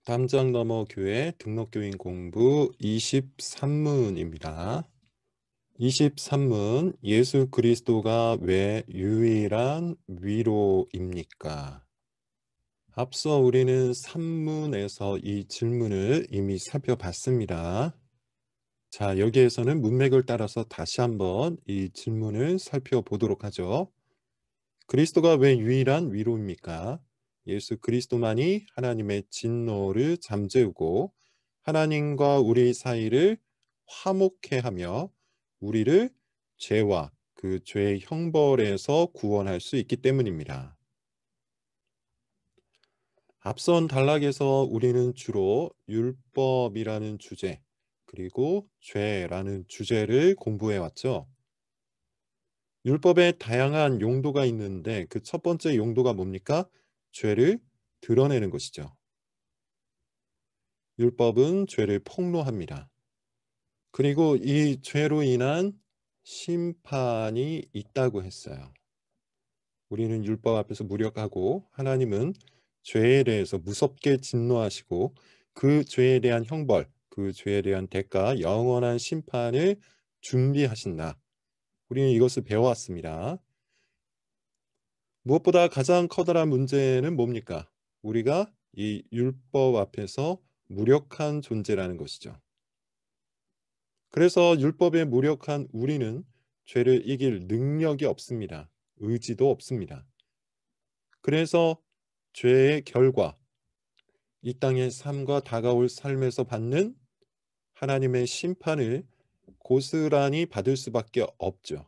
땀장 너머 교회 등록교인 공부 23문입니다. 23문 예수 그리스도가 왜 유일한 위로입니까? 앞서 우리는 3문에서 이 질문을 이미 살펴봤습니다. 자, 여기에서는 문맥을 따라서 다시 한번 이 질문을 살펴보도록 하죠. 그리스도가 왜 유일한 위로입니까? 예수 그리스도만이 하나님의 진노를 잠재우고 하나님과 우리 사이를 화목케 하며 우리를 죄와 그 죄의 형벌에서 구원할 수 있기 때문입니다. 앞선 단락에서 우리는 주로 율법이라는 주제 그리고 죄라는 주제를 공부해 왔죠. 율법에 다양한 용도가 있는데 그 첫 번째 용도가 뭡니까? 죄를 드러내는 것이죠. 율법은 죄를 폭로합니다. 그리고 이 죄로 인한 심판이 있다고 했어요. 우리는 율법 앞에서 무력하고 하나님은 죄에 대해서 무섭게 진노하시고 그 죄에 대한 형벌, 그 죄에 대한 대가, 영원한 심판을 준비하신다. 우리는 이것을 배워왔습니다. 무엇보다 가장 커다란 문제는 뭡니까? 우리가 이 율법 앞에서 무력한 존재라는 것이죠. 그래서 율법에 무력한 우리는 죄를 이길 능력이 없습니다. 의지도 없습니다. 그래서 죄의 결과, 이 땅의 삶과 다가올 삶에서 받는 하나님의 심판을 고스란히 받을 수밖에 없죠.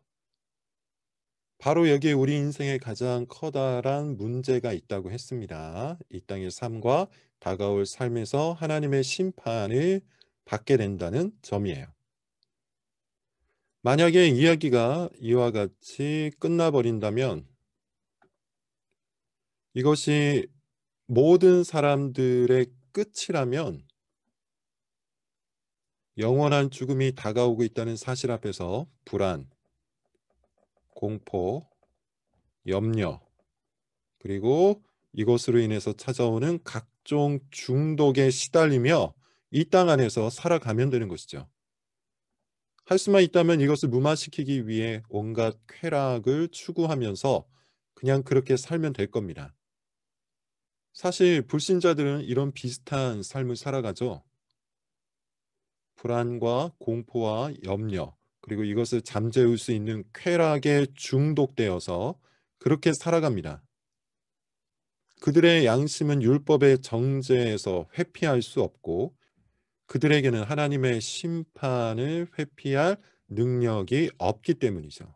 바로 여기에 우리 인생의 가장 커다란 문제가 있다고 했습니다. 이 땅의 삶과 다가올 삶에서 하나님의 심판을 받게 된다는 점이에요. 만약에 이야기가 이와 같이 끝나버린다면 이것이 모든 사람들의 끝이라면 영원한 죽음이 다가오고 있다는 사실 앞에서 불안, 공포, 염려, 그리고 이것으로 인해서 찾아오는 각종 중독에 시달리며 이 땅 안에서 살아가면 되는 것이죠. 할 수만 있다면 이것을 무마시키기 위해 온갖 쾌락을 추구하면서 그냥 그렇게 살면 될 겁니다. 사실 불신자들은 이런 비슷한 삶을 살아가죠. 불안과 공포와 염려, 그리고 이것을 잠재울 수 있는 쾌락에 중독되어서 그렇게 살아갑니다. 그들의 양심은 율법의 정죄에서 회피할 수 없고 그들에게는 하나님의 심판을 회피할 능력이 없기 때문이죠.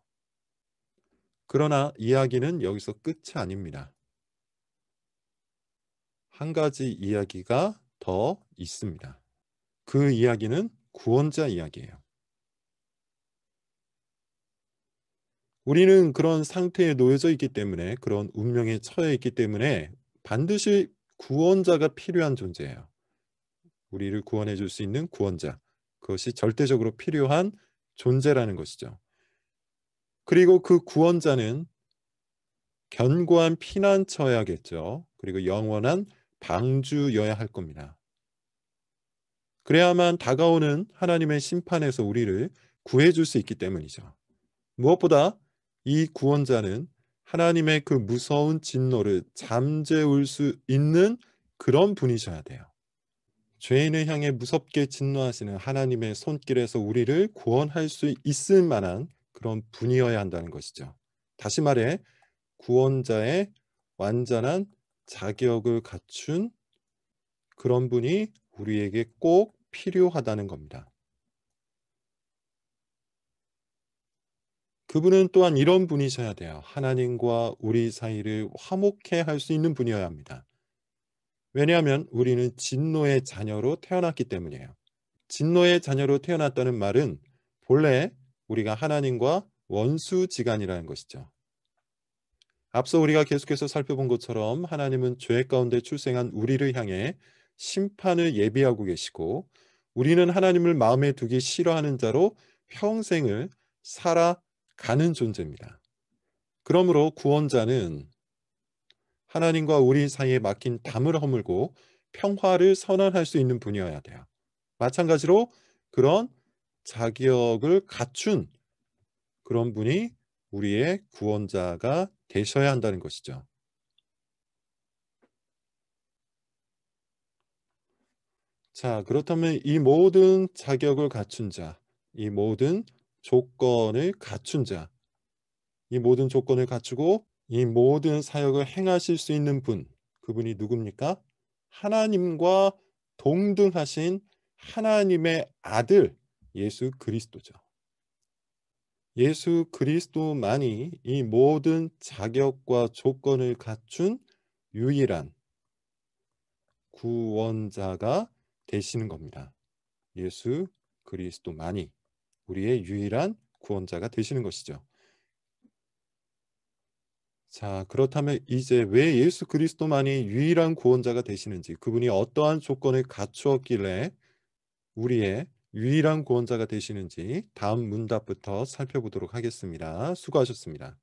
그러나 이야기는 여기서 끝이 아닙니다. 한 가지 이야기가 더 있습니다. 그 이야기는 구원자 이야기예요. 우리는 그런 상태에 놓여져 있기 때문에, 그런 운명에 처해 있기 때문에 반드시 구원자가 필요한 존재예요. 우리를 구원해 줄 수 있는 구원자. 그것이 절대적으로 필요한 존재라는 것이죠. 그리고 그 구원자는 견고한 피난처야겠죠. 그리고 영원한 방주여야 할 겁니다. 그래야만 다가오는 하나님의 심판에서 우리를 구해줄 수 있기 때문이죠. 무엇보다 이 구원자는 하나님의 그 무서운 진노를 잠재울 수 있는 그런 분이셔야 돼요. 죄인을 향해 무섭게 진노하시는 하나님의 손길에서 우리를 구원할 수 있을 만한 그런 분이어야 한다는 것이죠. 다시 말해 구원자의 완전한 자격을 갖춘 그런 분이 우리에게 꼭 필요하다는 겁니다. 그분은 또한 이런 분이셔야 돼요. 하나님과 우리 사이를 화목케 할 수 있는 분이어야 합니다. 왜냐하면 우리는 진노의 자녀로 태어났기 때문이에요. 진노의 자녀로 태어났다는 말은 본래 우리가 하나님과 원수지간이라는 것이죠. 앞서 우리가 계속해서 살펴본 것처럼 하나님은 죄 가운데 출생한 우리를 향해 심판을 예비하고 계시고 우리는 하나님을 마음에 두기 싫어하는 자로 평생을 살아가는 존재입니다. 그러므로 구원자는 하나님과 우리 사이에 막힌 담을 허물고 평화를 선언할 수 있는 분이어야 돼요. 마찬가지로 그런 자격을 갖춘 그런 분이 우리의 구원자가 되셔야 한다는 것이죠. 자, 그렇다면 이 모든 자격을 갖춘 자, 이 모든 조건을 갖춘 자, 이 모든 조건을 갖추고 이 모든 사역을 행하실 수 있는 분, 그분이 누굽니까? 하나님과 동등하신 하나님의 아들 예수 그리스도죠. 예수 그리스도만이 이 모든 자격과 조건을 갖춘 유일한 구원자가 되시는 겁니다. 예수 그리스도만이 우리의 유일한 구원자가 되시는 것이죠. 자, 그렇다면 이제 왜 예수 그리스도만이 유일한 구원자가 되시는지, 그분이 어떠한 조건을 갖추었길래 우리의 유일한 구원자가 되시는지 다음 문답부터 살펴보도록 하겠습니다. 수고하셨습니다.